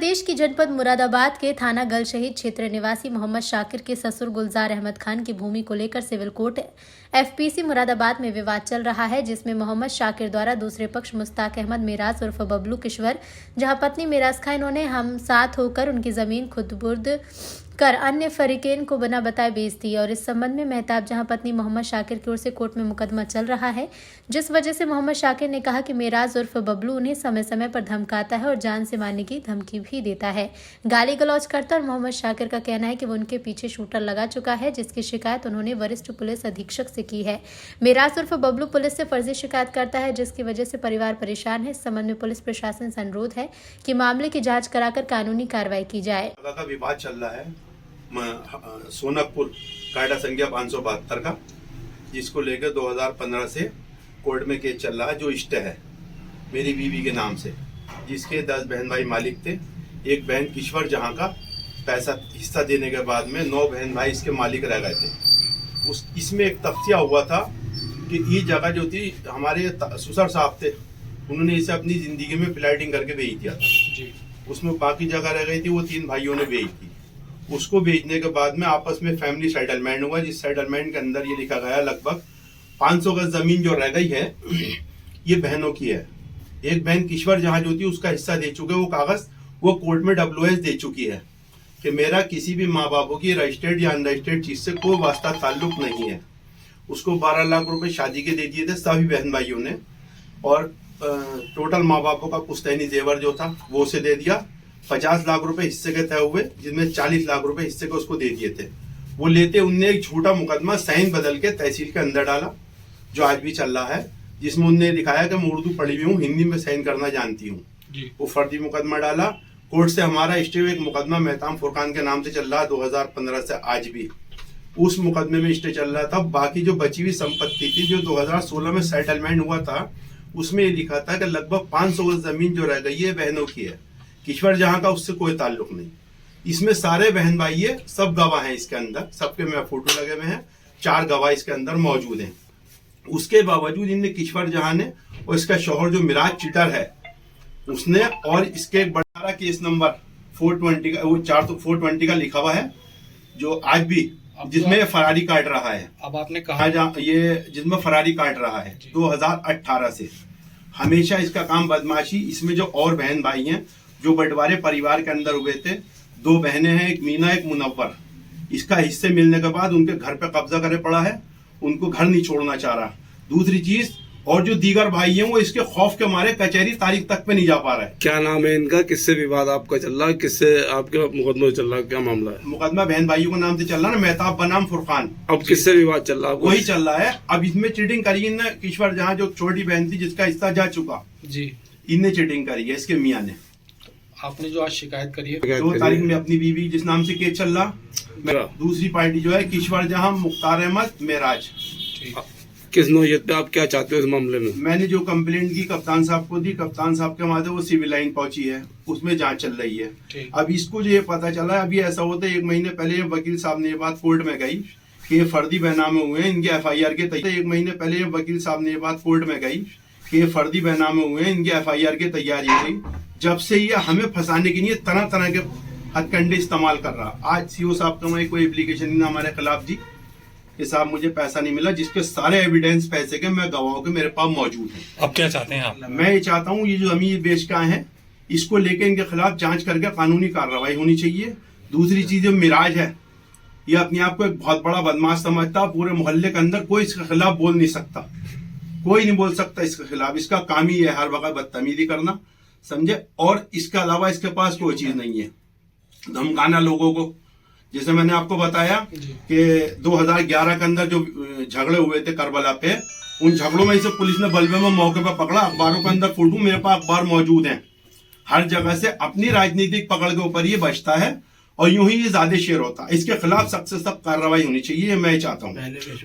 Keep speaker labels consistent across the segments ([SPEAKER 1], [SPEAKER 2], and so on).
[SPEAKER 1] प्रदेश की जनपद मुरादाबाद के थाना गल शहीद क्षेत्र निवासी मोहम्मद शाकिर के ससुर गुलजार अहमद खान की भूमि को लेकर सिविल कोर्ट एफपीसी मुरादाबाद में विवाद चल रहा है, जिसमें मोहम्मद शाकिर द्वारा दूसरे पक्ष मुश्ताक अहमद मेराज उर्फ बबलू किश्वर, जहां पत्नी मेराज खान इन्होंने हम साथ होकर उनकी जमीन खुदबुर्द कर अन्य फरीकेन को बिना बताए बेच दी। और इस संबंध में मेहताब जहां पत्नी मोहम्मद शाकिर की ओर से कोर्ट में मुकदमा चल रहा है, जिस वजह से मोहम्मद शाकिर ने कहा कि मेराज उर्फ बबलू उन्हें समय समय पर धमकाता है और जान से मारने की धमकी भी देता है, गाली गलौज करता। और मोहम्मद शाकिर का कहना है कि वो उनके पीछे शूटर लगा चुका है, जिसकी शिकायत उन्होंने वरिष्ठ पुलिस अधीक्षक से की है। मेराज उर्फ बबलू पुलिस से फर्जी शिकायत करता है, जिसकी वजह से परिवार परेशान है। इस संबंध में पुलिस प्रशासन से अनुरोध है कि मामले की जाँच कराकर कानूनी कार्रवाई की जाए।
[SPEAKER 2] विवाद चल रहा है सोनकपुर कायदा संख्या 572 का, जिसको लेकर 2015 से कोर्ट में केस चल रहा है, जो स्टे है मेरी बीवी के नाम से, जिसके 10 बहन भाई मालिक थे। एक बहन किश्वर जहां का पैसा हिस्सा देने के बाद में 9 बहन भाई इसके मालिक रह गए थे। इसमें एक तफ्तिया हुआ था कि ये जगह जो थी हमारे ससुर साहब थे, उन्होंने इसे अपनी जिंदगी में प्लाटिंग करके बेच दिया था। उसमें बाकी जगह रह गई थी, वो 3 भाइयों ने बेच दी। उसको बेचने के बाद में आपस में फैमिली सेटलमेंट हुआ, जिस सेटलमेंट के अंदर ये लिखा गया लगभग 500 गज जमीन जो रह गई है ये बहनों की है। एक बहन किश्वर जहां जो थी उसका हिस्सा दे चुके, वो कागज वो कोर्ट में WS दे चुकी है कि मेरा किसी भी माँ बापों की रजिस्टर्ड या अनरजिस्टर्ड चीज से कोई वास्ता ताल्लुक नहीं है। उसको 12 लाख रुपए शादी के दे दिए थे सभी बहन भाइयों ने, और टोटल माँ बापों का पुश्तैनी जेवर जो था वो उसे दे दिया। 50 लाख रुपए हिस्से के तय हुए, जिसमें 40 लाख रुपए हिस्से को उसको दे दिए थे। वो लेते उनने एक झूठा मुकदमा साइन बदल के तहसील के अंदर डाला, जो आज भी चल रहा है, जिसमें उनने दिखाया कि मैं उर्दू पढ़ी हुई हूँ, हिंदी में साइन करना जानती हूँ। वो फर्जी मुकदमा डाला। कोर्ट से हमारा स्टे एक मुकदमा मेहताब फुरकान के नाम से चल रहा है 2015 से आज भी, उस मुकदमे में स्टे चल रहा था। बाकी जो बची हुई संपत्ति थी जो 2016 में सेटलमेंट हुआ था, उसमें ये लिखा था कि लगभग 500 गज जमीन जो रह गई है बहनों की है। किश्वर जहां का उससे कोई ताल्लुक नहीं। इसमें सारे बहन भाई है, सब गवाह हैं इसके अंदर, सबके में फोटो लगे हुए हैं, 4 गवाह इसके अंदर मौजूद हैं। उसके बावजूद इनने किश्वर जहां ने और इसका शौहर जो मिराज चिटर है उसने, और इसके एक बड़ा केस नंबर 420 का, वो 420 का लिखा हुआ है, जो आज भी जिसमें फरारी काट रहा है।
[SPEAKER 3] अब आपने कहा
[SPEAKER 2] ये जिसमें फरारी काट रहा है 2018 से, हमेशा इसका काम बदमाशी। इसमें जो और बहन भाई हैं जो बंटवारे परिवार के अंदर हुए थे, 2 बहनें हैं, एक मीना एक मुनव्वर, इसका हिस्से मिलने के बाद उनके घर पे कब्जा करे पड़ा है, उनको घर नहीं छोड़ना चाह रहा। दूसरी चीज, और जो दीगर भाई हैं वो इसके खौफ के मारे कचहरी तारीख तक पे नहीं जा पा रहा है।
[SPEAKER 4] क्या नाम है इनका, किससे विवाद आपका चल रहा है, किससे आपके मुकदमा चल रहा है, क्या मामला है?
[SPEAKER 2] मुकदमा बहन भाइयों के नाम से चल रहा है, मेहताब बनाम फुरकान।
[SPEAKER 4] अब किससे विवाद चल रहा है?
[SPEAKER 2] वही चल रहा है। अब इसमें चीटिंग करी ना किश्वर, जहाँ जो छोटी बहन थी जिसका हिस्सा जा चुका
[SPEAKER 3] जी,
[SPEAKER 2] इनने चीटिंग करी है इसके मियाँ ने।
[SPEAKER 3] आपने जो आज शिकायत करी है
[SPEAKER 2] 2 तारीख में अपनी बीवी जिस नाम से केस चल रहा, दूसरी पार्टी जो है किश्वर जहां मुख्तार अहमद मेराज।
[SPEAKER 4] किस नौयत पे आप क्या चाहते हो इस मामले में?
[SPEAKER 2] मैंने जो कंप्लेंट की कप्तान साहब को दी, कप्तान साहब के माध्यम वो सिविल लाइन पहुंची है, उसमें जांच चल रही है। अब इसको जो ये पता चला, अभी ऐसा होता है 1 महीने पहले वकील साहब ने ये बात कोर्ट में गई कि ये फर्जी बेनामे हुए हैं, इनके FIR के तैयारी। 1 महीने पहले वकील साहब ने ये बात कोर्ट में गई कि ये फर्जी बेनामे हुए हैं, इनके FIR की तैयारी हुई। जब से ये हमें फंसाने के लिए तरह तरह के हथकंडे इस्तेमाल कर रहा। आज CO साहब का कोई एप्लीकेशन नहीं हमारे खिलाफ दी कि साहब मुझे पैसा नहीं मिला, जिसके सारे एविडेंस पैसे के मैं गवाहों के मेरे पास मौजूद हैं।
[SPEAKER 3] अब क्या चाहते हैं आप?
[SPEAKER 2] मैं ये चाहता हूँ ये जो जमीन बेच का है, इसको लेके इनके खिलाफ जांच करके कानूनी कार्रवाई होनी चाहिए। दूसरी चीज जो मिराज है, ये अपने आप को एक बहुत बड़ा बदमाश समझता, पूरे मोहल्ले के अंदर कोई इसके खिलाफ बोल नहीं सकता, कोई नहीं बोल सकता इसके खिलाफ। इसका काम ही है हर वक्त बदतमीजी करना, समझे। और इसके अलावा इसके पास कोई चीज नहीं है, धमकाना लोगों को। जैसे मैंने आपको बताया कि 2011 के अंदर जो झगड़े हुए थे करबला पे, उन झगड़ों में इसे पुलिस ने बल्बे में मौके पर पकड़ा। अखबारों के अंदर फोटो, मेरे पास अखबार मौजूद हैं, हर जगह से अपनी राजनीतिक पकड़ के ऊपर ये बचता है और यूं ही ये ज्यादा शेयर होता है। इसके खिलाफ सख्त से सख्त कार्रवाई होनी चाहिए, मैं चाहता हूँ।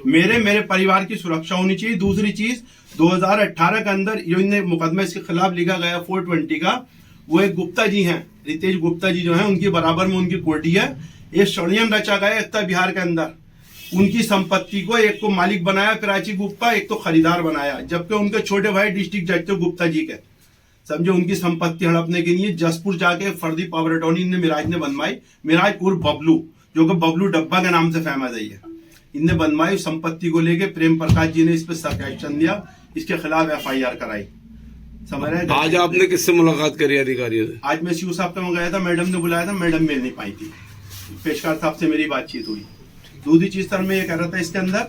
[SPEAKER 2] मेरे परिवार की सुरक्षा होनी चाहिए। दूसरी चीज, 2018 के अंदर जो इन्हें मुकदमा इसके खिलाफ लिखा गया 420 का, वो एक गुप्ता जी हैं, रितेश गुप्ता जी जो है, उनके बराबर में उनकी कोठी है। ये षड्यंत्र रचा गया उत्तर बिहार के अंदर, उनकी संपत्ति को एक को मालिक बनाया प्राची गुप्ता, एक तो खरीदार बनाया, जबकि उनके छोटे भाई डिस्ट्रिक्ट जज थे गुप्ता जी के, समझे, उनकी संपत्ति हड़पने के लिए जसपुर जाके फर्जी पावर अटॉर्नी ने मिराज ने बनवाई। मिराज उर्फ बबलू, जो कि बबलू डब्बा के नाम से फेमस है, ये इनने बनवाई। संपत्ति को लेके प्रेम प्रकाश जी ने इस पर सख्त एक्शन दिया, इसके खिलाफ FIR कराई। समझ रहे हैं।
[SPEAKER 4] आज आपने किससे मुलाकात करी अधिकारियों से?
[SPEAKER 2] आज मैं सीओ साहब के वहाँ गया था, मैडम ने बुलाया था, मैडम मिल नहीं पाई थी। पेशकार साहब से मेरी बातचीत हुई। दूसरी चीज सर मैं ये कह रहा था इसके अंदर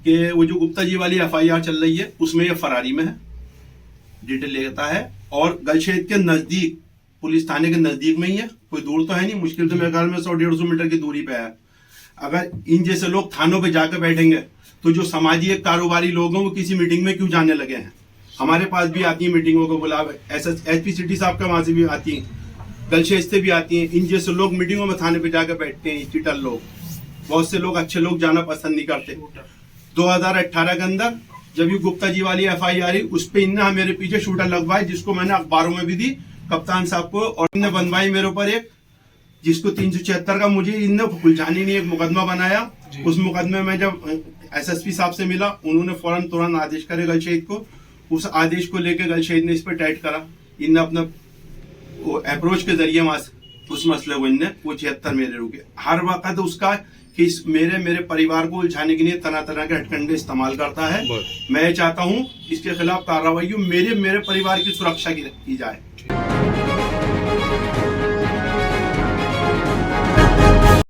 [SPEAKER 2] कि वो जो गुप्ता जी वाली FIR चल रही है उसमें ये फरारी में है, डिटेल लेता है, और गलशेद के नजदीक, पुलिस थाने के नजदीक में ही है, कोई दूर तो है नहीं, मुश्किल तो मेरे ख्याल में 100-150 मीटर की दूरी पे है। अगर इन जैसे लोग थानों पे जाकर बैठेंगे तो जो समाजी कारोबारी लोग हैं वो किसी मीटिंग में क्यों जाने लगे हैं? हमारे पास भी आती है मीटिंगों को बुलावे, SP सिटी साहब के वहां से भी आती है, गलशेद से भी आती हैं। इन जैसे लोग मीटिंगों में थाने पे जाकर बैठते हैं, चीटर लोग, बहुत से लोग, अच्छे लोग जाना पसंद नहीं करते। 2018 के अंदर जब ये गुप्ता जी वाली FIR आई, उस पे इनने मेरे पीछे शूटर लगवाए, जिसको मैंने अखबारों में भी दी कप्तान साहब को, और इनने बनवाई मेरे ऊपर एक, जिसको 376 का मुझे इनने उलझाने नहीं एक मुकदमा बनाया। उस मुकदमे में जब SSP साहब से मिला, उन्होंने फौरन तुरंत आदेश करे गलशेद को। उस आदेश को लेकर गलशेद ने इस पर टाइट करा। इनने अपना अप्रोच के जरिए उस मसले को इनने वो 76 मेरे रुके। हर वक्त उसका कि मेरे परिवार को उलझाने के लिए तरह तरह के हथकंडे इस्तेमाल करता है। मैं चाहता हूँ इसके खिलाफ कार्रवाई हो, मेरे परिवार की सुरक्षा की जाए।